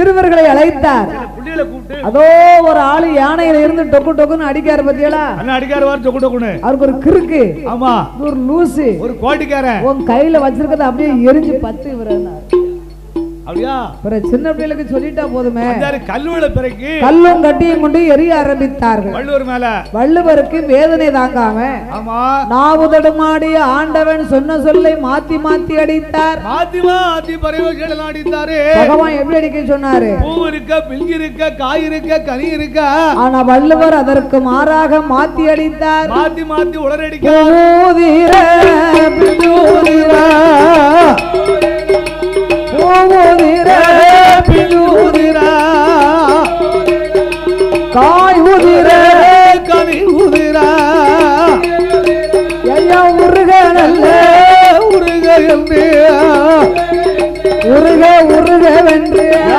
சிறுவர்களை அழைத்தார். அதோ ஒரு ஆளு யானையில இருந்து டொக்கு டொக்குன்னு அடிக்காரு பத்தியலா? அவருக்கு ஒரு கிறுக்கு, ஒரு லூசு, ஒரு கோட்டிக்காரன் உன் கையில வச்சிருக்கத அப்படியே எரிஞ்சு பத்து விடுறாரு. சின்ன பிள்ளைகளுக்கு சொல்லிட்டா போதுமே. கல்லும் கட்டியும் கொண்டு எரிய ஆரம்பித்தார்கள். வள்ளுவருக்கு வேதனை தாங்காம நாவுதடுமாடிய ஆண்டவன் சொன்ன சொல்லை மாத்தி மாத்தி அடித்தார். பகவான் எப்படி அடிக்க சொன்னாரு? பூ இருக்க, பில்கி இருக்க, காய் இருக்க, கனி இருக்க. ஆனா வள்ளுவர் அதற்கு மாறாக மாத்தி அடித்தார். மாத்தி மாத்தி உளறடிக்கிறார். ஓ